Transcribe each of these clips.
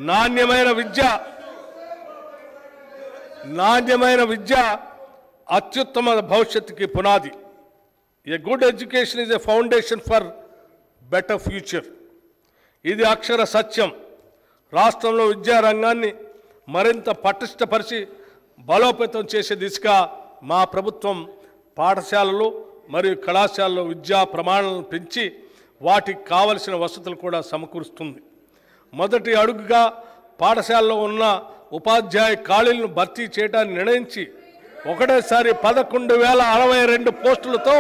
నాణ్యమైన విద్య అత్యుత్తమ భవిష్యత్తుకి పునాది. A good education is a foundation for better future. ఇది అక్షర సత్యం. రాష్ట్రంలో విద్యా రంగాన్ని మరింత పటిష్టపరిచి బలోపేతం చేసే దిశగా మా ప్రభుత్వం పాఠశాలలు మరియు కళాశాలలో విద్యా ప్రమాణాలను పెంచి వాటికి కావలసిన వసతులు కూడా సమకూరుస్తుంది. మొదటి అడుగుగా పాఠశాలలో ఉన్న ఉపాధ్యాయ ఖాళీలను భర్తీ చేయడానికి నిర్ణయించి ఒకటేసారి 11,062 పోస్టులతో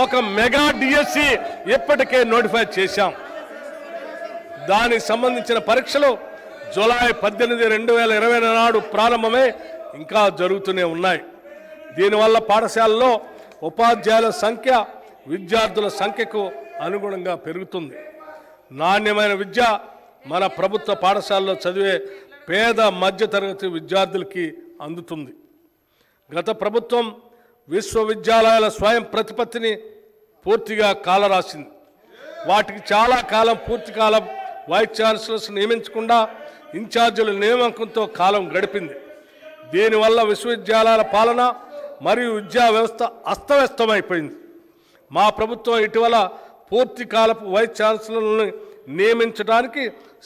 ఒక మెగా డిఎస్సి ఇప్పటికే నోటిఫై చేశాం. దానికి సంబంధించిన పరీక్షలు జూలై 18, 2020 నాడు ప్రారంభమై ఇంకా జరుగుతూనే ఉన్నాయి. దీనివల్ల పాఠశాలలో ఉపాధ్యాయుల సంఖ్య విద్యార్థుల సంఖ్యకు అనుగుణంగా పెరుగుతుంది. నాణ్యమైన విద్య మన ప్రభుత్వ పాఠశాలలో చదివే పేద మధ్యతరగతి విద్యార్థులకి అందుతుంది. గత ప్రభుత్వం విశ్వవిద్యాలయాల స్వయం ప్రతిపత్తిని పూర్తిగా కాలరాసింది. వాటికి చాలా కాలం పూర్తి కాలం వైస్ ఛాన్సలర్స్ నియమించకుండా ఇన్ఛార్జీల నియామకంతో కాలం గడిపింది. దీనివల్ల విశ్వవిద్యాలయాల పాలన మరియు విద్యా వ్యవస్థ అస్తవ్యస్తమైపోయింది. మా ప్రభుత్వం ఇటీవల పూర్తి కాలపు వైస్ ఛాన్సలర్లను నియమించడానికి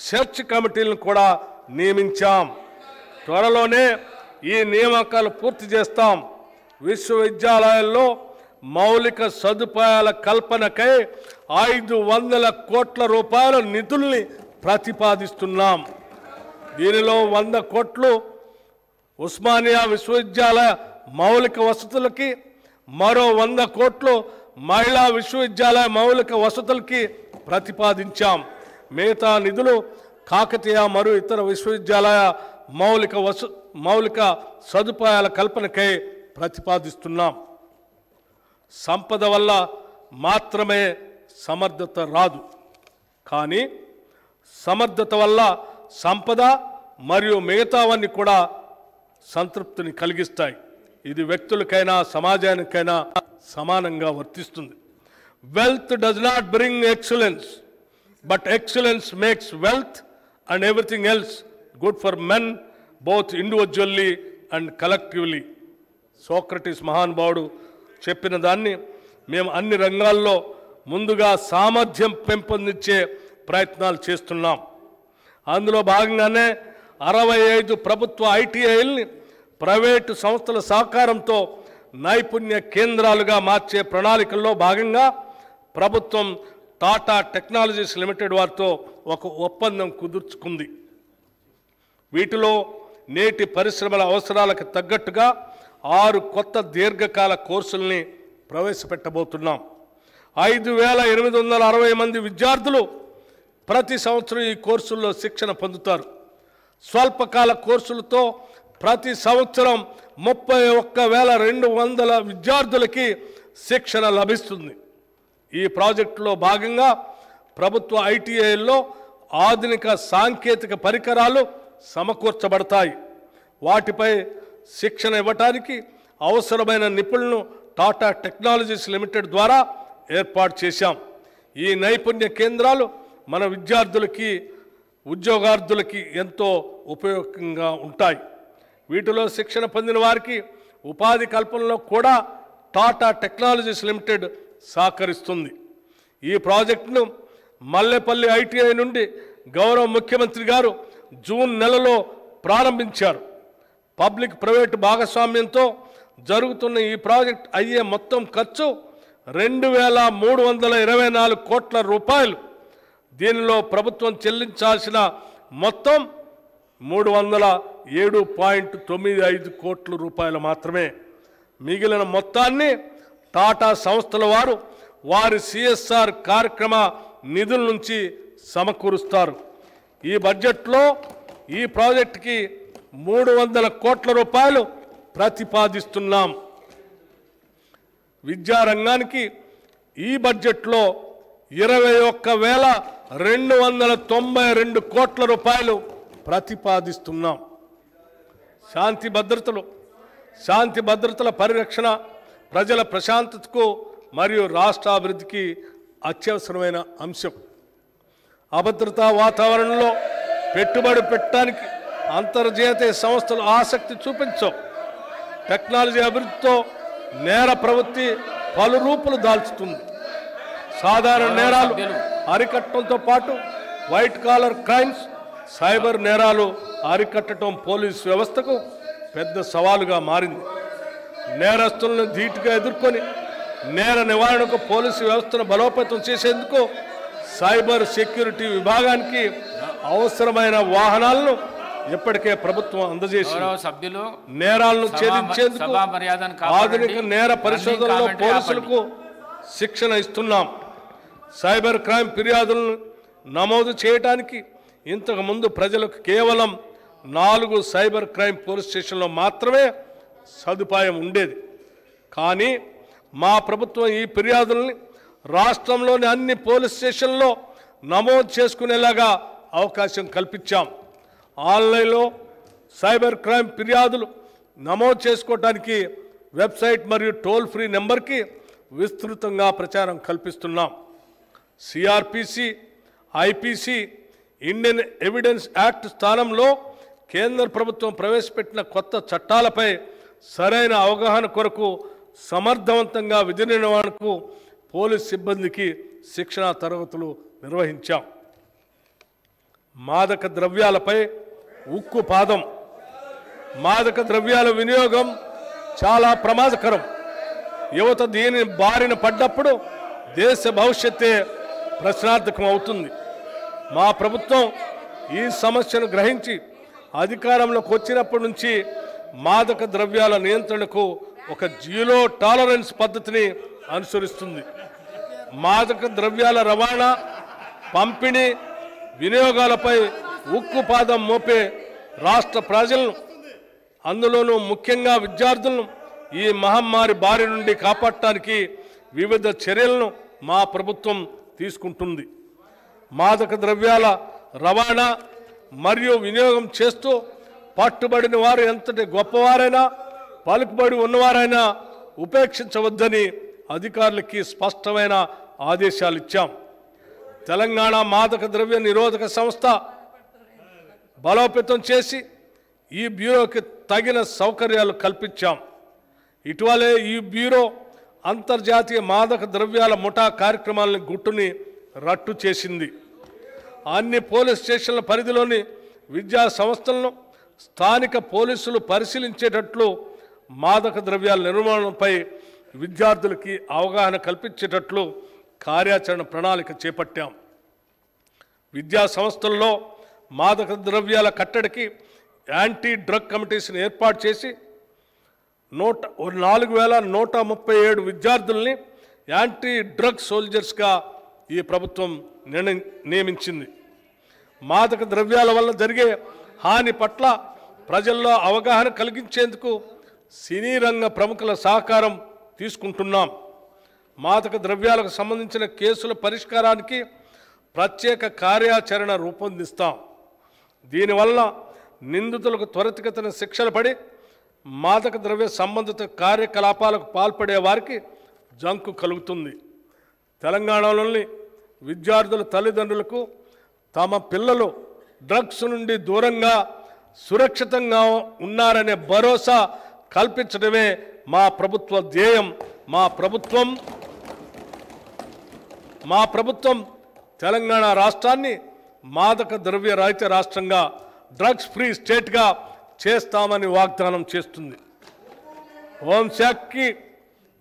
సెర్చ్ కమిటీలను కూడా నియమించాం. త్వరలోనే ఈ నియామకాలు పూర్తి చేస్తాం. విశ్వవిద్యాలయాల్లో మౌలిక సదుపాయాల కల్పనకై 500 కోట్ల రూపాయల నిధుల్ని ప్రతిపాదిస్తున్నాం. దీనిలో 100 కోట్లు ఉస్మానియా విశ్వవిద్యాలయ మౌలిక వసతులకి, మరో 100 కోట్లు మహిళా విశ్వవిద్యాలయ మౌలిక వసతులకి ప్రతిపాదించాం. మిగతా నిధులు కాకతీయ మరియు ఇతర విశ్వవిద్యాలయ మౌలిక సదుపాయాల కల్పనకై ప్రతిపాదిస్తున్నాం. సంపద వల్ల మాత్రమే సమర్థత రాదు, కానీ సమర్థత వల్ల సంపద మరియు మిగతావన్నీ కూడా సంతృప్తిని కలిగిస్తాయి. ఇది వ్యక్తులకైనా సమాజానికైనా సమానంగా వర్తిస్తుంది. Wealth does not bring excellence, but excellence makes wealth and everything else good for men both individually and collectively. Socrates మహానుభావుడు చెప్పిన దాన్ని మేము అన్ని రంగాల్లో ముందుగా సామర్థ్యం పెంపొందించే ప్రయత్నాలు చేస్తున్నాం. అందులో భాగంగానే 65 ప్రభుత్వ ఐటీఐల్ని ప్రైవేటు సంస్థల సహకారంతో నైపుణ్య కేంద్రాలుగా మార్చే ప్రణాళికల్లో భాగంగా ప్రభుత్వం టాటా టెక్నాలజీస్ లిమిటెడ్ వారితో ఒక ఒప్పందం కుదుర్చుకుంది. వీటిలో నేటి పరిశ్రమల అవసరాలకు తగ్గట్టుగా 6 కొత్త దీర్ఘకాల కోర్సుల్ని ప్రవేశపెట్టబోతున్నాం. 5,860 మంది విద్యార్థులు ప్రతి సంవత్సరం ఈ కోర్సుల్లో శిక్షణ పొందుతారు. స్వల్పకాల కోర్సులతో ప్రతి సంవత్సరం 31,200 విద్యార్థులకి శిక్షణ లభిస్తుంది. ఈ ప్రాజెక్టులో భాగంగా ప్రభుత్వ ఐటీఐల్లో ఆధునిక సాంకేతిక పరికరాలు సమకూర్చబడతాయి. వాటిపై శిక్షణ ఇవ్వటానికి అవసరమైన నిపుణులను టాటా టెక్నాలజీస్ లిమిటెడ్ ద్వారా ఏర్పాటు చేశాం. ఈ నైపుణ్య కేంద్రాలు మన విద్యార్థులకి ఉద్యోగార్థులకి ఎంతో ఉపయోగంగా ఉంటాయి. వీటిలో శిక్షణ పొందిన వారికి ఉపాధి కల్పనలో కూడా టాటా టెక్నాలజీస్ లిమిటెడ్ సహకరిస్తుంది. ఈ ప్రాజెక్టును మల్లెపల్లి ఐటీఐ నుండి గౌరవ ముఖ్యమంత్రి గారు జూన్ నెలలో ప్రారంభించారు. పబ్లిక్ ప్రైవేట్ భాగస్వామ్యంతో జరుగుతున్న ఈ ప్రాజెక్ట్ అయ్యే మొత్తం ఖర్చు 2,324 కోట్ల రూపాయలు. దీనిలో ప్రభుత్వం చెల్లించాల్సిన మొత్తం 307.95 కోట్ల రూపాయలు మాత్రమే. మిగిలిన మొత్తాన్ని టాటా సంస్థల వారు వారి సిఎస్ఆర్ కార్యక్రమ నిధుల నుంచి సమకూరుస్తారు. ఈ బడ్జెట్లో ఈ ప్రాజెక్టుకి 300 కోట్ల రూపాయలు ప్రతిపాదిస్తున్నాం. విద్యారంగానికి ఈ బడ్జెట్లో 21,292 కోట్ల రూపాయలు ప్రతిపాదిస్తున్నాం. శాంతి భద్రతల పరిరక్షణ ప్రజల ప్రశాంతతకు మరియు రాష్ట్ర అభివృద్ధికి అత్యవసరమైన అంశం. అభద్రతా వాతావరణంలో పెట్టుబడి పెట్టడానికి అంతర్జాతీయ సంస్థలు ఆసక్తి చూపించవు. టెక్నాలజీ అభివృద్ధితో నేర ప్రవృత్తి పలు రూపులు దాల్చుతుంది. సాధారణ నేరాలు అరికట్టడంతో పాటు వైట్ కాలర్ క్రైమ్స్, సైబర్ నేరాలు అరికట్టడం పోలీసు వ్యవస్థకు పెద్ద సవాలుగా మారింది. నేరస్తులను ధీటుగా ఎదుర్కొని నేర నివారణకు పోలీసు వ్యవస్థను బలోపేతం చేసేందుకు సైబర్ సెక్యూరిటీ విభాగానికి అవసరమైన వాహనాలను ఇప్పటికే ప్రభుత్వం అందజేసింది. నేరాలను ఛేదించేందుకు ఆధునిక నేర పరిశోధనలో పోలీసులకు శిక్షణ ఇస్తున్నాం. సైబర్ క్రైమ్ ఫిర్యాదులను నమోదు చేయడానికి ఇంతకుముందు ప్రజలకు కేవలం 4 సైబర్ క్రైమ్ పోలీస్ స్టేషన్లో మాత్రమే సదుపాయం ఉండేది. కానీ మా ప్రభుత్వం ఈ ఫిర్యాదుల్ని రాష్ట్రంలోని అన్ని పోలీస్ స్టేషన్లలో నమోదు చేసుకునేలాగా అవకాశం కల్పించాం. ఆన్లైన్లో సైబర్ క్రైమ్ ఫిర్యాదులు నమోదు చేసుకోవడానికి వెబ్సైట్ మరియు టోల్ ఫ్రీ నెంబర్కి విస్తృతంగా ప్రచారం కల్పిస్తున్నాం. CrPC, IPC, Indian Evidence Act స్థానంలో కేంద్ర ప్రభుత్వం ప్రవేశపెట్టిన కొత్త చట్టాలపై సరైన అవగాహన కొరకు సమర్థవంతంగా విధి నిర్వహణకు పోలీస్ సిబ్బందికి శిక్షణా తరగతులు నిర్వహించాం. మాదక ద్రవ్యాలపై ఉక్కు పాదం. మాదక ద్రవ్యాల వినియోగం చాలా ప్రమాదకరం. యువత దీని బారిన పడ్డప్పుడు దేశ భవిష్యత్తే ప్రశ్నార్థకం అవుతుంది. మా ప్రభుత్వం ఈ సమస్యను గ్రహించి అధికారంలోకి వచ్చినప్పటి నుంచి మాదక ద్రవ్యాల నియంత్రణకు ఒక జీరో టాలరెన్స్ పద్ధతిని అనుసరిస్తుంది. మాదక ద్రవ్యాల రవాణా, పంపిణీ, వినియోగాలపై ఉక్కుపాదం మోపే రాష్ట్ర ప్రజలను, అందులోనూ ముఖ్యంగా విద్యార్థులను ఈ మహమ్మారి బారి నుండి కాపాడటానికి వివిధ చర్యలను మా ప్రభుత్వం తీసుకుంటుంది. మాదక ద్రవ్యాల రవాణా మరియు వినియోగం చేస్తూ పట్టుబడిన వారు ఎంతటి గొప్పవారైనా, పలుకుబడి ఉన్నవారైనా ఉపేక్షించవద్దని అధికారులకి స్పష్టమైన ఆదేశాలు ఇచ్చాం. తెలంగాణ మాదక ద్రవ్య నిరోధక సంస్థ బలోపేతం చేసి ఈ బ్యూరోకి తగిన సౌకర్యాలు కల్పించాం. ఇటీవలే ఈ బ్యూరో అంతర్జాతీయ మాదక ద్రవ్యాల ముఠా కార్యక్రమాలను గుట్టుని రట్టు చేసింది. అన్ని పోలీస్ స్టేషన్ల పరిధిలోని విద్యా సంస్థలను స్థానిక పోలీసులు పరిశీలించేటట్లు మాదక ద్రవ్యాల నిర్మూలనపై విద్యార్థులకి అవగాహన కల్పించేటట్లు కార్యాచరణ ప్రణాళిక చేపట్టాం. విద్యా సంస్థల్లో మాదక ద్రవ్యాల కట్టడికి యాంటీ డ్రగ్ కమిటీస్ని ఏర్పాటు చేసి 4137 విద్యార్థుల్ని యాంటీ డ్రగ్ సోల్జర్స్గా ఈ ప్రభుత్వం నియమించింది. మాదక ద్రవ్యాల వల్ల జరిగే హాని పట్ల ప్రజల్లో అవగాహన కలిగించేందుకు సినీ రంగ ప్రముఖుల సహకారం తీసుకుంటున్నాం. మాదక ద్రవ్యాలకు సంబంధించిన కేసుల పరిష్కారానికి ప్రత్యేక కార్యాచరణ రూపొందిస్తాం. దీనివల్ల నిందితులకు త్వరితగతిన శిక్షలు పడి మాదక ద్రవ్య సంబంధిత కార్యకలాపాలకు పాల్పడే వారికి జంకు కలుగుతుంది. తెలంగాణలోని విద్యార్థుల తల్లిదండ్రులకు తమ పిల్లలు డ్రగ్స్ నుండి దూరంగా సురక్షితంగా ఉన్నారనే భరోసా కల్పించడమే మా ప్రభుత్వ ధ్యేయం. మా ప్రభుత్వం తెలంగాణ రాష్ట్రాన్ని మాదక ద్రవ్య రహిత రాష్ట్రంగా, డ్రగ్స్ ఫ్రీ స్టేట్గా చేస్తామని వాగ్దానం చేస్తుంది. హోంశాఖకి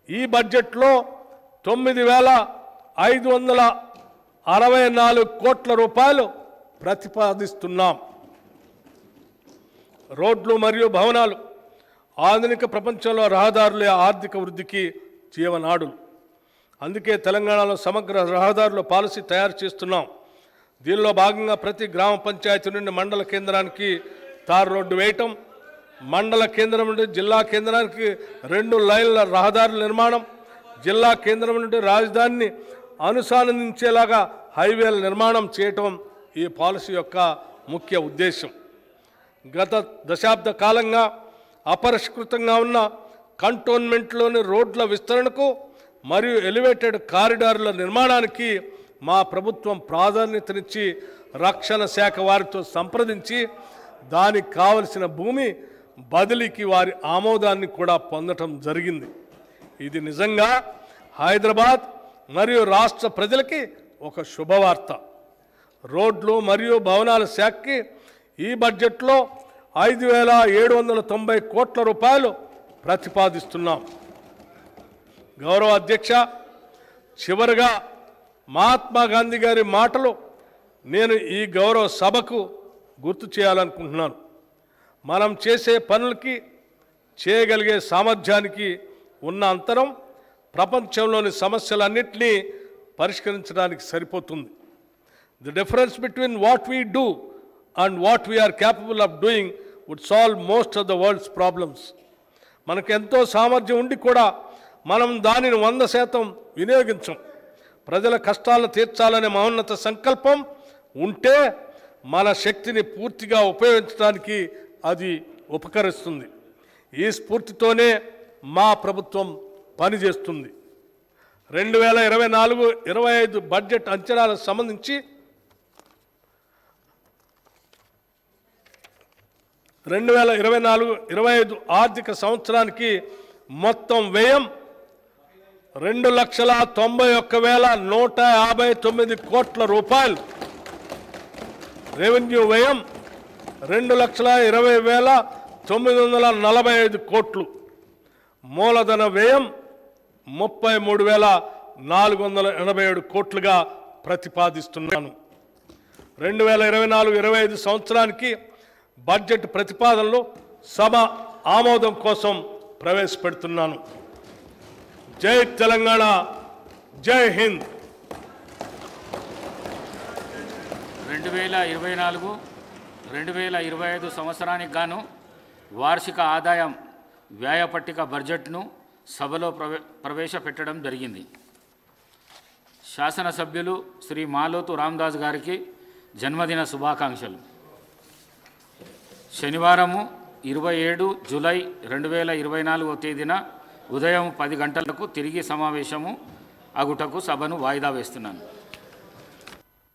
ఈ బడ్జెట్లో 9,564 కోట్ల రూపాయలు ప్రతిపాదిస్తున్నాం. రోడ్లు మరియు భవనాలు ఆధునిక ప్రపంచంలో రహదారుల ఆర్థిక వృద్ధికి జీవనాడులు. అందుకే తెలంగాణలో సమగ్ర రహదారుల పాలసీ తయారు చేస్తున్నాం. దీనిలో భాగంగా ప్రతి గ్రామ పంచాయతీ నుండి మండల కేంద్రానికి తారు రోడ్డు వేయటం, మండల కేంద్రం నుండి జిల్లా కేంద్రానికి 2 లైన్ల రహదారుల నిర్మాణం, జిల్లా కేంద్రం నుండి రాజధానిని అనుసంధానించేలాగా హైవేల నిర్మాణం చేయటం ఈ పాలసీ యొక్క ముఖ్య ఉద్దేశం. గత దశాబ్ద కాలంగా అపరిష్కృతంగా ఉన్న కంటోన్మెంట్లోని రోడ్ల విస్తరణకు మరియు ఎలివేటెడ్ కారిడార్ల నిర్మాణానికి మా ప్రభుత్వం ప్రాధాన్యతనిచ్చి రక్షణ శాఖ వారితో సంప్రదించి దానికి కావలసిన భూమి బదిలీకి వారి ఆమోదాన్ని కూడా పొందటం జరిగింది. ఇది నిజంగా హైదరాబాద్ మరియు రాష్ట్ర ప్రజలకి ఒక శుభవార్త. రోడ్లు మరియు భవనాల శాఖకి ఈ బడ్జెట్లో 5,790 కోట్ల రూపాయలు ప్రతిపాదిస్తున్నాం. గౌరవ అధ్యక్ష, చివరిగా మహాత్మా గాంధీ గారి మాటలు నేను ఈ గౌరవ సభకు గుర్తు చేయాలనుకుంటున్నాను. మనం చేసే పనులకి చేయగలిగే సామర్థ్యానికి ఉన్న అంతరం ప్రపంచంలోని సమస్యలన్నింటినీ పరిష్కరించడానికి సరిపోతుంది. The difference between what we do and what we are capable of doing would solve most of the world's problems. మనకు ఎంతో సామర్థ్యం ఉండి కూడా మనం దానిని 100% వినియోగించం. ప్రజల కష్టాలను తీర్చాలనే మహోన్నత సంకల్పం ఉంటే మన శక్తిని పూర్తిగా ఉపయోగించడానికి అది ఉపకరిస్తుంది. ఈ స్ఫూర్తితోనే మా ప్రభుత్వం పనిచేస్తుంది. 2024-25 బడ్జెట్ అంచనాలకు సంబంధించి 2024-25 ఆర్థిక సంవత్సరానికి మొత్తం వ్యయం 2,91,159 కోట్ల రూపాయలు. రెవెన్యూ వ్యయం 2,20,945 కోట్లు. మూలధన వ్యయం 33,487 కోట్లుగా ప్రతిపాదిస్తున్నాను. 2024-25 సంవత్సరానికి బడ్జెట్ ప్రతిపాదనలు సభ ఆమోదం కోసం ప్రవేశపెడుతున్నాను. జై తెలంగాణ, జై హింద్. 2024-2025 సంవత్సరానికి గాను వార్షిక ఆదాయం వ్యయ పట్టిక బడ్జెట్ను సభలో ప్రవేశపెట్టడం జరిగింది. శాసనసభ్యులు శ్రీ మాలోతు రామదాస్ గారికి జన్మదిన శుభాకాంక్షలు. శనివారము 27 జూలై 2024 తేదీన ఉదయం 10 గంటలకు తిరిగి సమావేశము అగుటకు సభను వాయిదా వేస్తున్నాను.